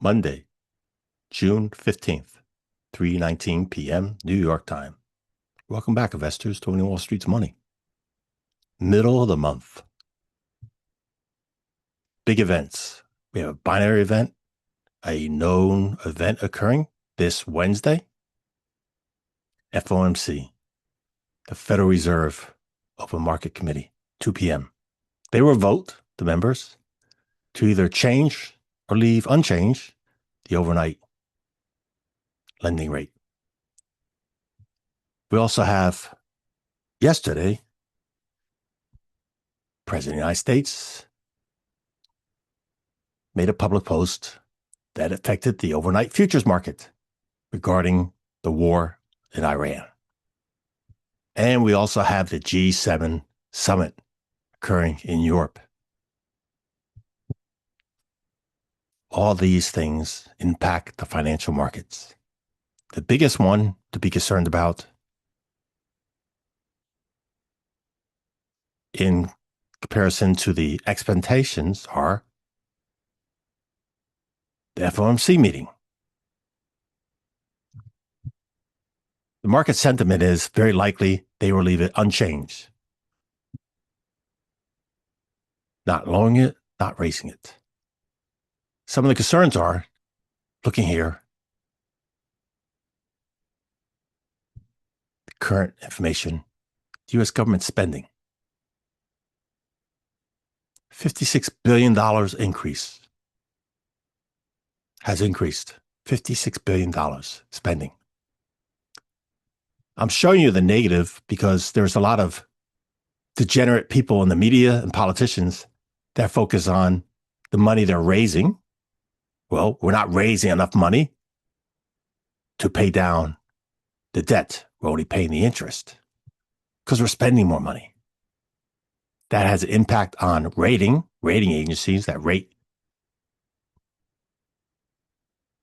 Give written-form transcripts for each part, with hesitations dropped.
Monday, June 15th, 3:19 p.m. New York time. Welcome back, investors, to Winning Wall Street's Money. Middle of the month. Big events. We have a binary event, a known event occurring this Wednesday. FOMC, the Federal Reserve Open Market Committee, 2 p.m. They will vote, the members, to either change or leave unchanged the overnight lending rate. We also have yesterday, President of the United States made a public post that affected the overnight futures market regarding the war in Iran. And we also have the G7 summit occurring in Europe. All these things impact the financial markets. The biggest one to be concerned about in comparison to the expectations are the FOMC meeting. The market sentiment is very likely they will leave it unchanged. Not lowering it, not raising it. Some of the concerns are, looking here, the current information, U.S. government spending. $56 billion increase. Has increased. $56 billion spending. I'm showing you the negative because there's a lot of degenerate people in the media and politicians that focus on the money they're raising. Well, we're not raising enough money to pay down the debt. We're only paying the interest because we're spending more money. That has an impact on rating agencies that rate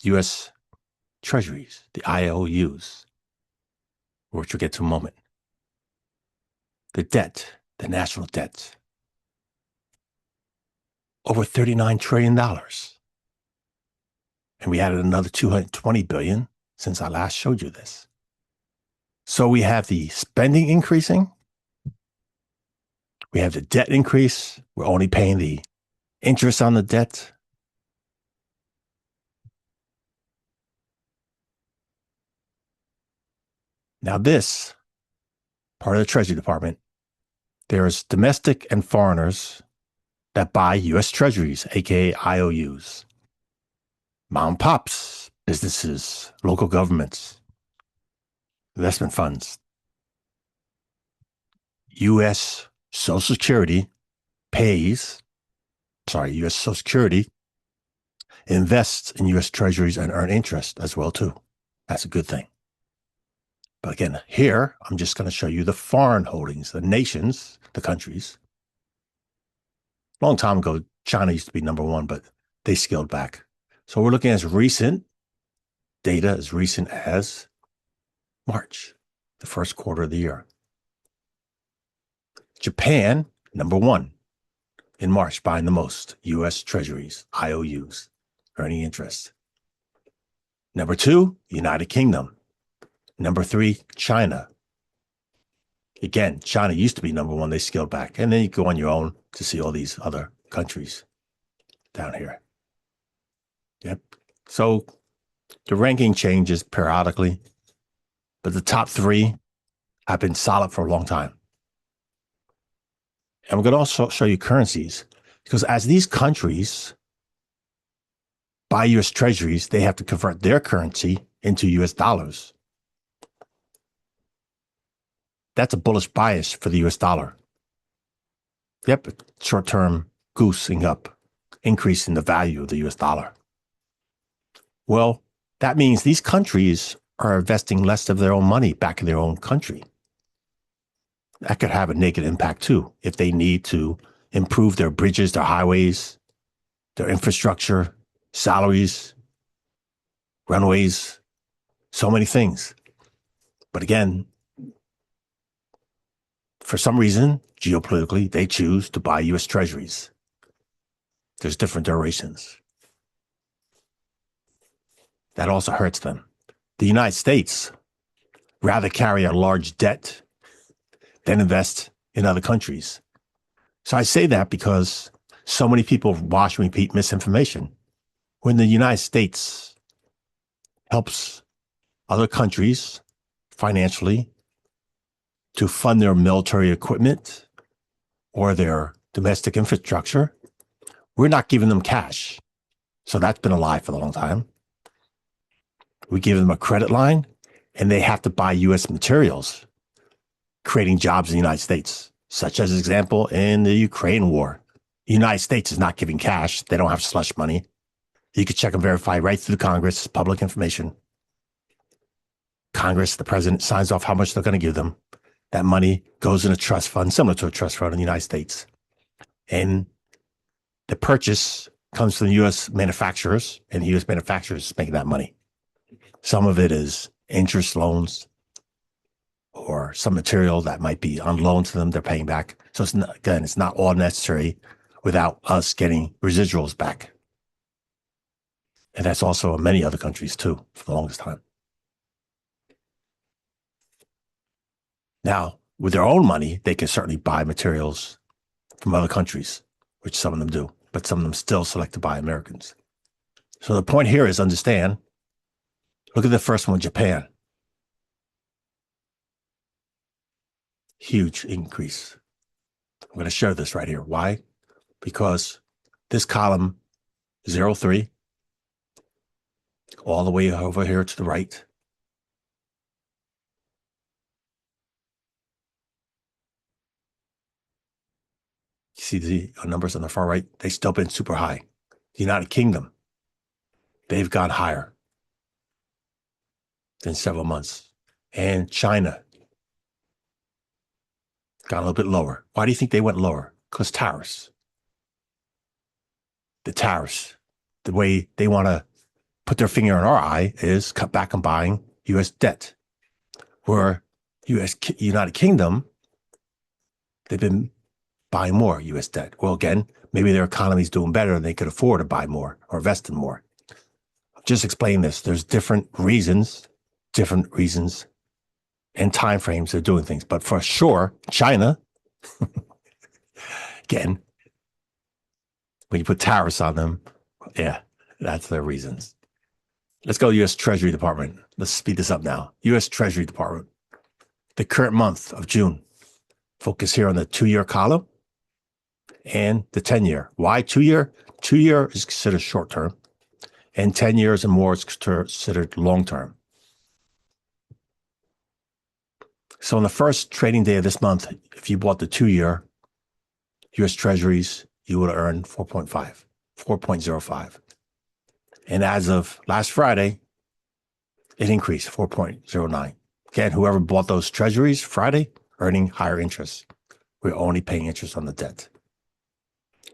U.S. Treasuries, the IOUs, which we'll get to in a moment. The debt, the national debt, over $39 trillion. And we added another $220 billion since I last showed you this. So we have the spending increasing. We have the debt increase. We're only paying the interest on the debt. Now this, part of the Treasury Department, there's domestic and foreigners that buy U.S. Treasuries, aka IOUs. Mom and pops, businesses, local governments, investment funds. U.S. Social Security U.S. Social Security invests in U.S. Treasuries and earn interest as well too. That's a good thing. But again, here, I'm just going to show you the foreign holdings, the nations, the countries. A long time ago, China used to be number one, but they scaled back. So we're looking at recent data, as recent as March, the first quarter of the year. Japan, number one in March, buying the most U.S. Treasuries, IOUs, earning interest. Number two, United Kingdom. Number three, China. Again, China used to be number one. They scaled back. And then you go on your own to see all these other countries down here. Yep. So the ranking changes periodically, but the top three have been solid for a long time. And we're going to also show you currencies, because as these countries buy U.S. Treasuries, they have to convert their currency into U.S. dollars. That's a bullish bias for the U.S. dollar. Yep, short-term goosing up, increasing the value of the U.S. dollar. Well, that means these countries are investing less of their own money back in their own country. That could have a negative impact too, if they need to improve their bridges, their highways, their infrastructure, salaries, runways, so many things. But again, for some reason, geopolitically, they choose to buy U.S. Treasuries. There's different durations. That also hurts them. The United States rather carry a large debt than invest in other countries. So I say that because so many people watch and repeat misinformation. When the United States helps other countries financially to fund their military equipment or their domestic infrastructure, we're not giving them cash. So that's been a lie for a long time. We give them a credit line and they have to buy U.S. materials, creating jobs in the United States, such as example in the Ukraine war. The United States is not giving cash. They don't have slush money. You can check and verify right through the Congress, public information. Congress, the president signs off how much they're going to give them. That money goes in a trust fund, similar to a trust fund in the United States. And the purchase comes from the U.S. manufacturers, and the U.S. manufacturers make that money. Some of it is interest loans or some material that might be on loan to them, they're paying back. So it's not all necessary without us getting residuals back. And that's also in many other countries too, for the longest time. Now, with their own money, they can certainly buy materials from other countries, which some of them do, but some of them still select to buy Americans. So the point here is understand, look at the first one, Japan. Huge increase. I'm going to show this right here. Why? Because this column 03, all the way over here to the right, you see the numbers on the far right, they've still been super high. The United Kingdom, they've gone higher than several months. And China, got a little bit lower. Why do you think they went lower? Because tariffs. The tariffs, the way they want to put their finger in our eye is cut back on buying U.S. debt. Where United Kingdom, they've been buying more U.S. debt. Well, again, maybe their economy is doing better and they could afford to buy more or invest in more. Just explain this. There's different reasons and time frames of doing things. But for sure, China, again, when you put tariffs on them, yeah, that's their reasons. Let's go to U.S. Treasury Department. Let's speed this up now. U.S. Treasury Department. The current month of June. Focus here on the 2-year column and the 10-year. Why 2-year? 2-year is considered short term, and 10 years and more is considered long term. So on the first trading day of this month, if you bought the 2-year U.S. Treasuries, you would earn 4.05. And as of last Friday, it increased 4.09. Again, whoever bought those treasuries Friday, earning higher interest. We're only paying interest on the debt.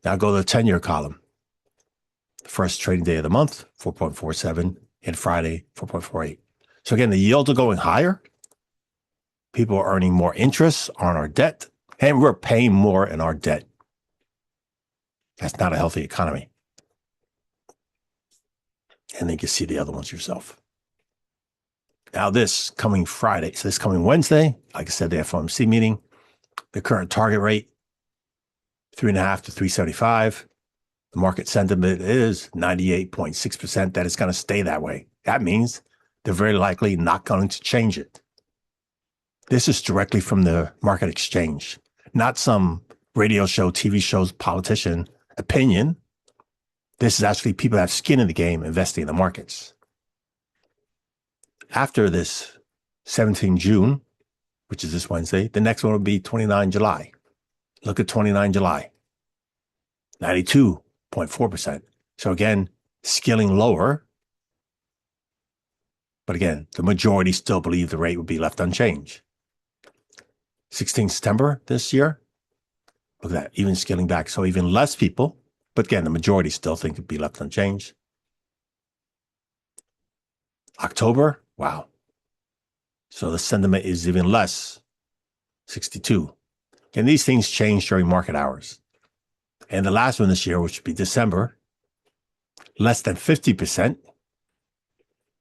Now go to the 10-year column. The first trading day of the month, 4.47, and Friday, 4.48. So again, the yields are going higher. People are earning more interest on our debt, and we're paying more in our debt. That's not a healthy economy. And then you can see the other ones yourself. Now this coming Friday, so this coming Wednesday, like I said, the FOMC meeting, the current target rate, 3.5 to 375. The market sentiment is 98.6% that it's going to stay that way. That means they're very likely not going to change it. This is directly from the market exchange, not some radio show, TV shows, politician opinion. This is actually people that have skin in the game investing in the markets. After this 17 June, which is this Wednesday, the next one will be 29 July. Look at 29 July, 92.4%. So again, skilling lower. But again, the majority still believe the rate would be left unchanged. 16 September this year, look at that, even scaling back. So even less people, but again, the majority still think it'd be left unchanged. October, wow. So the sentiment is even less, 62. And these things change during market hours. And the last one this year, which would be December, less than 50%.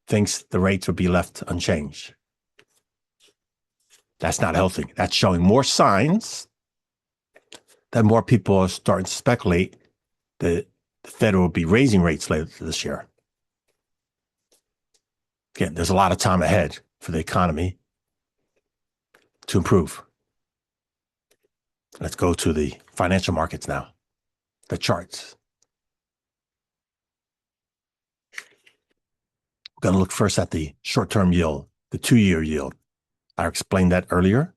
thinks the rates will be left unchanged. That's not healthy. That's showing more signs that more people are starting to speculate that the Fed will be raising rates later this year. Again, there's a lot of time ahead for the economy to improve. Let's go to the financial markets now, the charts. We're going to look first at the short-term yield, the 2-year yield. I explained that earlier,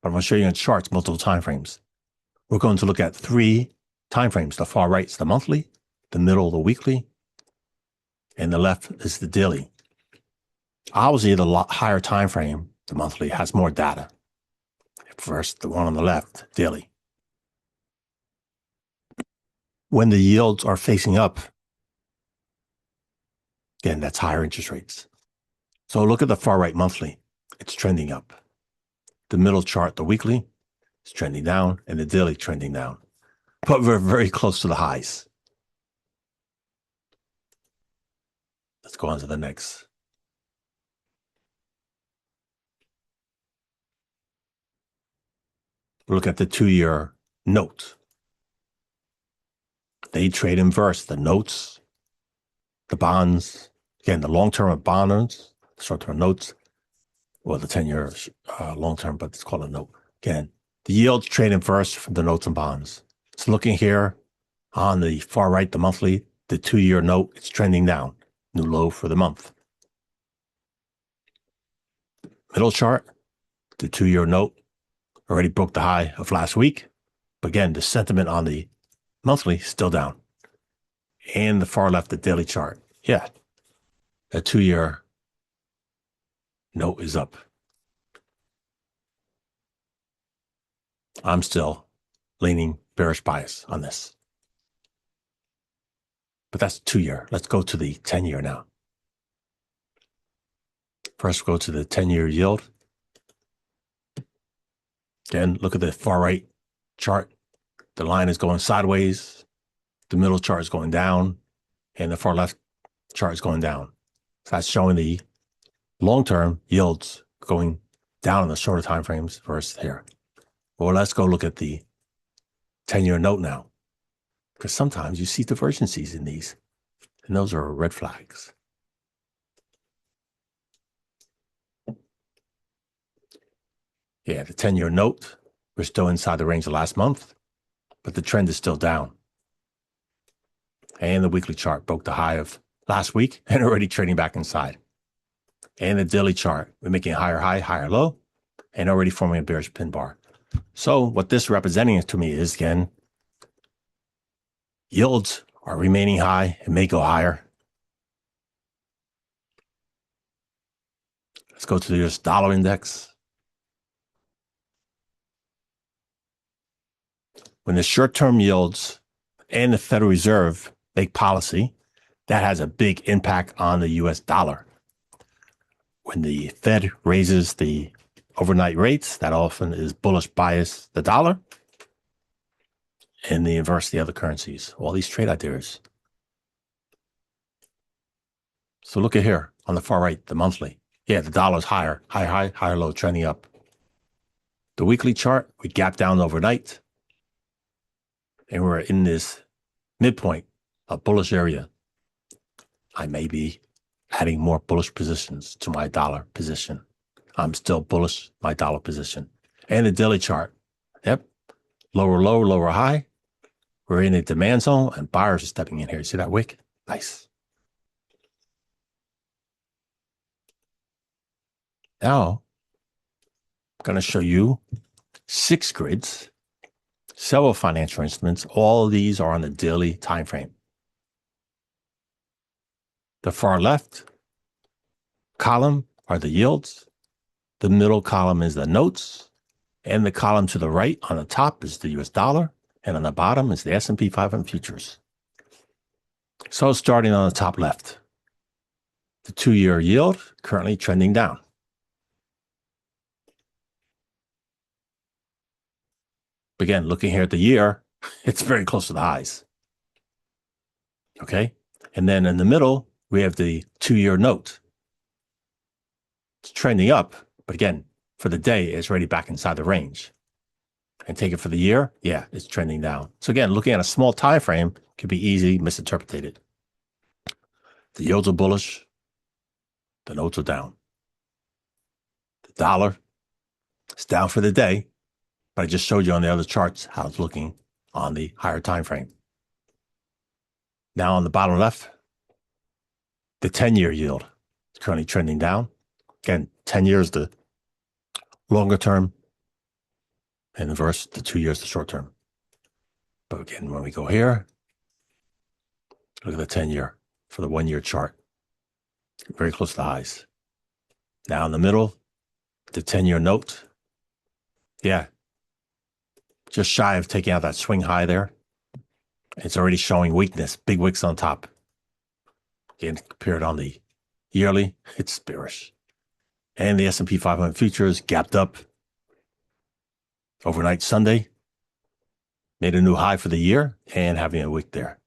but I'm going to show you in charts multiple timeframes. We're going to look at 3 timeframes. The far right is the monthly, the middle, the weekly, and the left is the daily. Obviously, the higher time frame, the monthly, has more data. First, the one on the left, daily. When the yields are facing up, again, that's higher interest rates. So look at the far right monthly. It's trending up. The middle chart, the weekly, is trending down, and the daily trending down. But we're very close to the highs. Let's go on to the next. Look at the 2-year note. They trade inverse, the notes, the bonds, again, the long-term bonds, short-term notes, or the 10-year long-term, but it's called a note. Again, the yields trade inverse from the notes and bonds. So looking here on the far right, the monthly, the 2-year note, it's trending down, new low for the month. Middle chart, the 2-year note already broke the high of last week. But again, the sentiment on the monthly still down. And the far left, the daily chart. Yeah, the 2-year note is up. I'm still leaning bearish bias on this. But that's 2-year. Let's go to the 10-year now. First, we'll go to the 10-year yield. Again, look at the far right chart. The line is going sideways. The middle chart is going down. And the far left chart is going down. So that's showing the long-term yields going down in the shorter time frames versus here. Well, let's go look at the 10-year note now. Because sometimes you see divergencies in these. And those are red flags. Yeah, the 10-year note, we're still inside the range of last month, but the trend is still down. And the weekly chart broke the high of last week and already trading back inside. And the daily chart, we're making a higher high, higher low, and already forming a bearish pin bar. So what this representing to me is, again, yields are remaining high and may go higher. Let's go to the US dollar index. When the short-term yields and the Federal Reserve make policy, that has a big impact on the US dollar. When the Fed raises the overnight rates, that often is bullish bias the dollar, and the inverse the other currencies, all these trade ideas. So look at here on the far right, the monthly. Yeah, the dollar's higher, high, high, higher, low, trending up. The weekly chart, we gap down overnight, and we're in this midpoint, a bullish area. I may be adding more bullish positions to my dollar position. I'm still bullish my dollar position. And the daily chart, yep, lower low, lower high. We're in a demand zone, and buyers are stepping in here. You see that wick? Nice. Now, I'm going to show you 6 grids, several financial instruments. All of these are on the daily time frame. The far left column are the yields. The middle column is the notes. And the column to the right on the top is the US dollar. And on the bottom is the S&P 500 futures. So starting on the top left, the 2-year yield currently trending down. Again, looking here at the year, it's very close to the highs. Okay. And then in the middle, we have the 2-year note. It's trending up, but again, for the day, it's already back inside the range. And take it for the year, yeah, it's trending down. So again, looking at a small time frame can be easily misinterpreted. The yields are bullish, the notes are down. The dollar is down for the day, but I just showed you on the other charts how it's looking on the higher time frame. Now on the bottom left, the 10-year yield is currently trending down. Again, 10 years the longer term, and inverse, the 2 years the short term. But again, when we go here, look at the 10-year for the 1-year chart. Very close to the highs. Now in the middle, the 10-year note. Yeah, just shy of taking out that swing high there. It's already showing weakness, big wicks on top. Again, compared on the yearly, it's bearish. And the S&P 500 futures gapped up overnight Sunday, made a new high for the year, and having a wick there.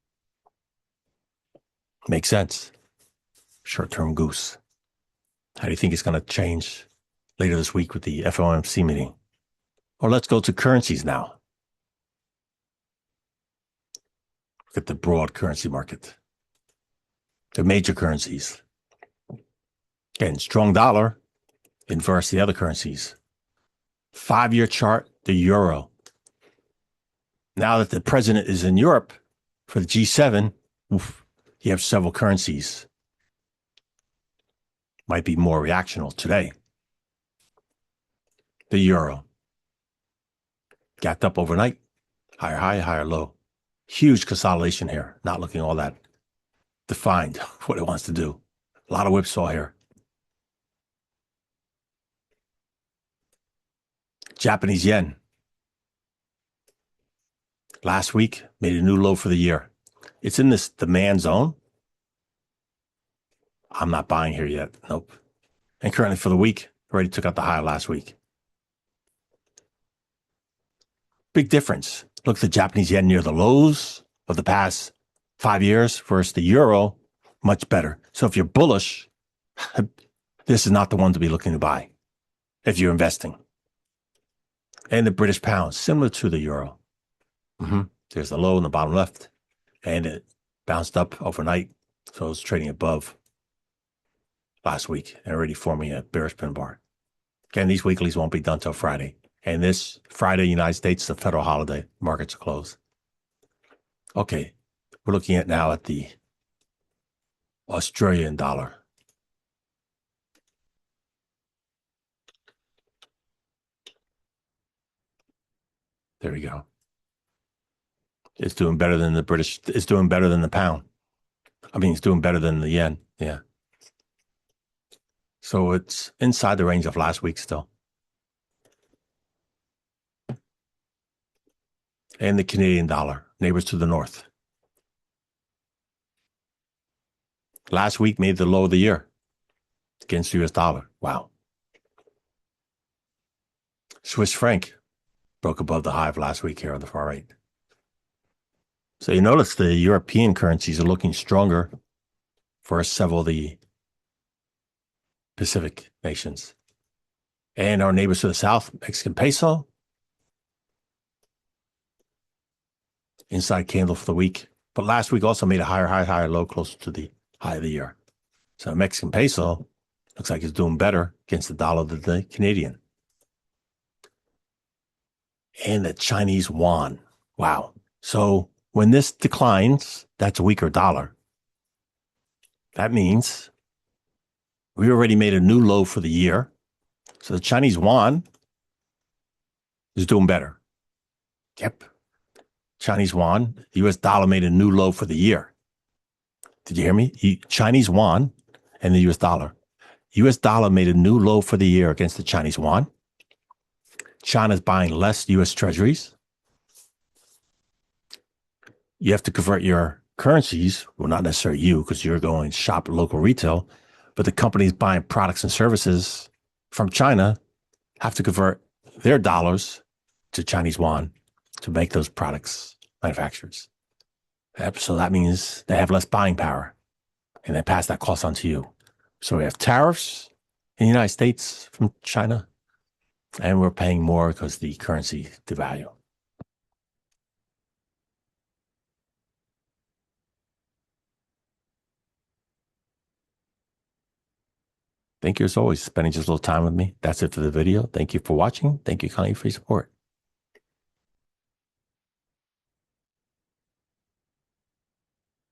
Makes sense. Short-term goose. How do you think it's going to change later this week with the FOMC meeting? Or let's go to currencies now. Look at the broad currency market. The major currencies. Again, strong dollar inverse the other currencies. 5-year chart, the euro. Now that the president is in Europe for the G7, you have several currencies. Might be more reactional today. The euro. Gapped up overnight. Higher high, higher low. Huge consolidation here. Not looking all that defined what it wants to do. A lot of whipsaw here. Japanese yen. Last week, made a new low for the year. It's in this demand zone. I'm not buying here yet. Nope. And currently for the week, already took out the high last week. Big difference. Look at the Japanese yen near the lows of the past 5 years versus the euro, much better. So if you're bullish, this is not the one to be looking to buy if you're investing. And the British pound, similar to the euro. There's the low in the bottom left, and it bounced up overnight. So it's trading above last week and already forming a bearish pin bar. Again, these weeklies won't be done till Friday. And this Friday, United States, is a federal holiday. Markets are closed. Okay, we're looking at now at the Australian dollar. There we go. It's doing better than the British. It's doing better than the pound. I mean, it's doing better than the yen. Yeah. So it's inside the range of last week still. And the Canadian dollar, neighbors to the north. Last week made the low of the year against the US dollar. Wow. Swiss franc broke above the high of last week here on the far right. So you notice the European currencies are looking stronger for several of the Pacific nations. And our neighbors to the south, Mexican peso, inside candle for the week. But last week also made a higher high, higher low, closer to the high of the year. So Mexican peso looks like it's doing better against the dollar than the Canadian. And the Chinese yuan. Wow. So when this declines, that's a weaker dollar. That means we already made a new low for the year. So the Chinese yuan is doing better. Yep. Chinese yuan, the US dollar made a new low for the year. Did you hear me? Chinese yuan and the US dollar. US dollar made a new low for the year against the Chinese yuan. China's buying less US treasuries. You have to convert your currencies. Well, not necessarily you, because you're going to shop at local retail, but the companies buying products and services from China have to convert their dollars to Chinese yuan to make those products manufacturers. So that means they have less buying power, and they pass that cost on to you. So we have tariffs in the United States from China, and we're paying more because the currency devalue. Thank you as always, spending just a little time with me. That's it for the video. Thank you for watching. Thank you kindly for your support.